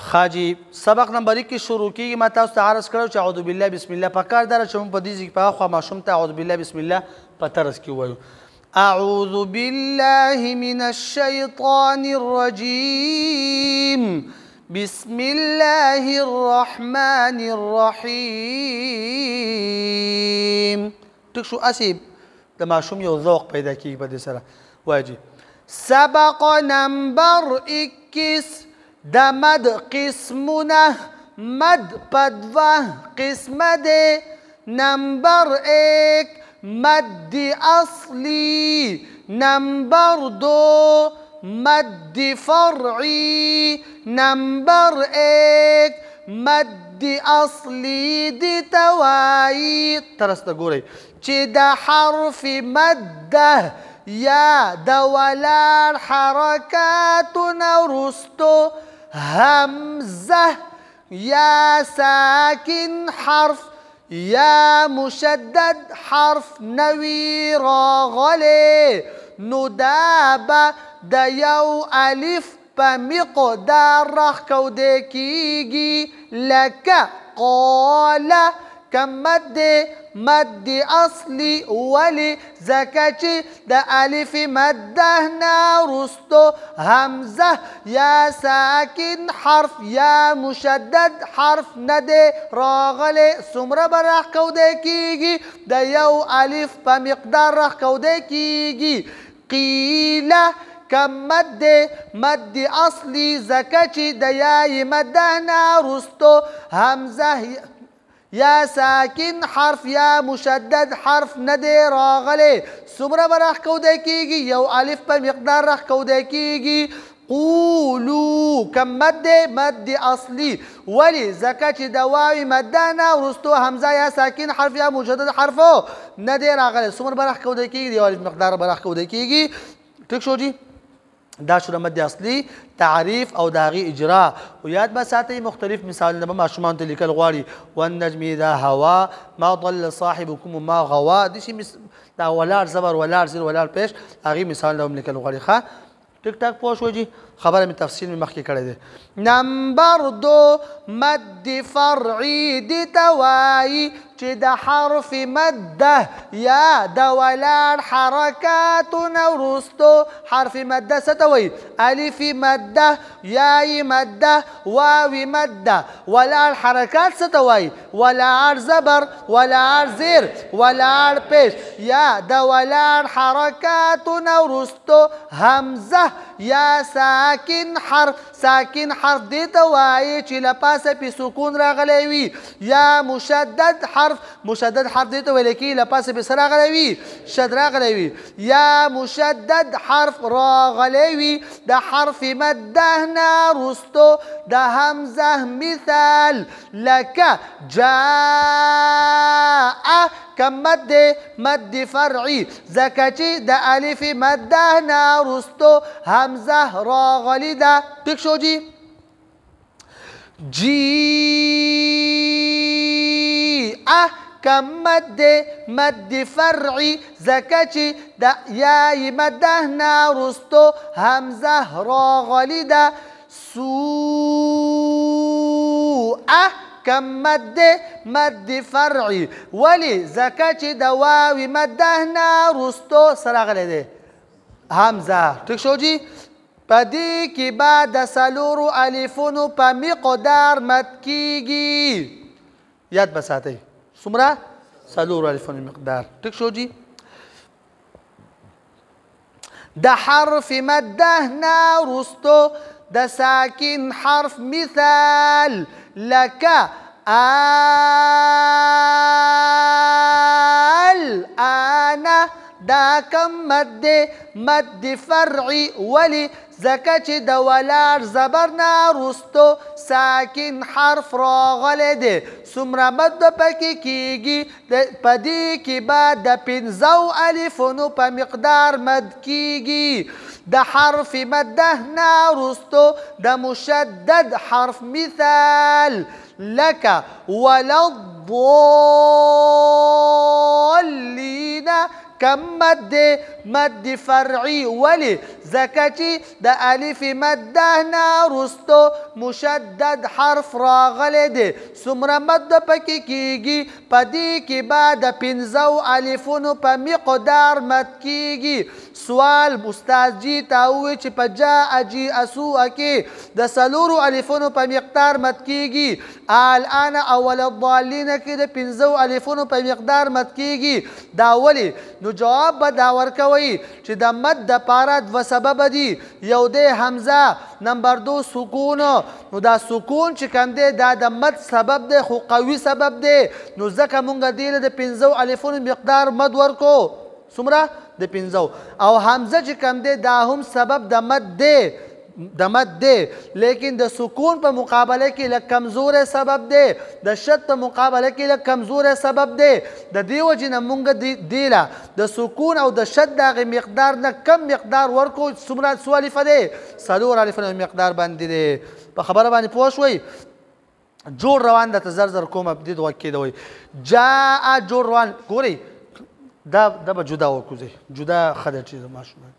خاجی سبق نمبر 1 شروع کیږي ما تاسو ته عرض کړو چې اعوذ بالله بسم الله پکار دره چې موږ په دې ځکه په خوا ماشوم ته اعوذ بالله بسم الله په طرز کې وایو اعوذ بالله من الشیطان الرجیم بسم الله الرحمن الرحیم ټیک شو اسیب د ماشوم یو ذوق پیدا کیږي په دې سره واجی سبق نمبر 21 د مد قسمونه مد پدوه قسم ده نمبر 1 مد اصلی نمبر 2 مد فرعی نمبر 1 مد اصلی دی توایی ترسته ګورئ چې د حرف مده یا د ولار حرکاتونه وروستو همزه یا ساکن حرف یا مشدد حرف نوی راغلی نو دا به د یو الف په مقدار راښکوده کیږي لکه قاله کم مد اصلی ولی ځکه چې د الف مده نه وروستو همزه یا ساکن حرف یا مشدد حرف نه دی راغلی څومره به راښکوده کیږي د یو الف په مقدار راښکوده کیږي قیله کم مد اصلی ځکه چې د یای مده نه وروستو همزه یا ساکن حرف یا مشدد حرف نه دی راغلی څومره به راښکوده کیږي یو الف په مقدار راښکوده کیږي قولو کم مد اصلی ولی ځکه چې د واوی مده نه وروستو همزه یا ساکن حرف یا مشدد حرفو نه دی راغلی څومره به راښکوده کیږي یو الف مقدار به راښکوده کیږي ټیک شو جی دا شو د مد اصلي تعریف او د هغې اجرا او یاد به ساتئ مختلف مثالونه به ماشومانو ته لیکل غواړي والنجم اذا هوا ما ضل صاحبكم وما غوا داسې دا ولاړ زبر ولاړ زیر ولاړ پیش هغې مثالونه هم لیکل غواړي ښه ټیک ټاک پوه شوئ جي خبره مې تفصیل مې مخکې کړی دی نمبر 2 مد فرعي دې ته وایي چې د حرف مده یا د ولاړ حرکاتونه وروستو حرف مده څه ته وایي الف مده یای مده واوی مده ولاړ حرکات څه ته وایي ولاړ زبر ولاړ زیر ولاړ پیش یا د ولاړ حرکاتونه وروستو همزه یا ساکن حرف دې ته وایي چې له پاسه پې سکون راغلی وي یا مشدد حرف دې ته ویل کېږي له پاسه پې څه راغلی وي شد راغلی وي یا مشدد حرف راغلی وي د حرف مده نه وروستو د همزه مثال لکه جاء کم مد فرعي ځکه چې د الف مده نه وروستو همزه راغلی ده ټیک شو جي جیء کم مد فرعي ځکه چې د یای مده نه وروستو همزه راغلی ده سوء کم مد فرعي ولی ځکه چې د واوی مده نه وروستو څه راغلی دی همزه ټیک شو جي په دې کې به د څلورو الفونو په مقدار مد کیږي یاد به ساتئ څومره څلورو الفونو مقدار ټیک شو جي د حرف مده نه وروستو د ساکن حرف مثال لکه الآن دا کم مد فرعي ولی ځکه چې د ولاړ زبر نه وروستو ساکن حرف راغلی دی څومره مد پکې کیږي په دې کې به د 5 الفونو په مقدار مد کیږي د حرف مده نه وروستو د مشدد حرف مثال لك ولا الضالين کم مد دی مد فرعي ولی ځکه چې د الف مده نه وروستو مشدد حرف راغلی دی څومره مد پکې کیږي په دې کې به د پنځو الفونو په مقدار مد کیږي سوال استاد جی ته ووایي چې په جاء جیء کې د څلورو الفونو په مقدار مد کیږي الان اول الضالین کې د پنځو الفونو په مقدار مد کیږي دا ولې نو جواب به دا ورکوئ چې د مد دپاره دوه سبب دي یو دی حمزه نمبر دو سکون نو دا سکون چې کوم دی دا د مد سبب دی خو قوي سبب دی نو ځکه مونږ دې له د پنځو الفونو مقدار مد ورکو څومره د پنځو او حمزه چې کوم دی دا هم سبب د مد دی لیکن د سکون په مقابله کې لږ کمزوری سبب دی د شد په مقابله کې لږ کمزوری سبب دی د دې وجې نه مونږ دې له د سکون او د شد د هغې مقدار نه کم مقدار ورکو څومره څو الفه دی څلور الفه مقدار باندې دی په خبره باندې پوه شوئ جوړ روان درته زر زر کومه دې غوږ کېدوئ جاء جوړ روان ګورئ دا به جدا وکړو جدا ښه ده چې ماشومان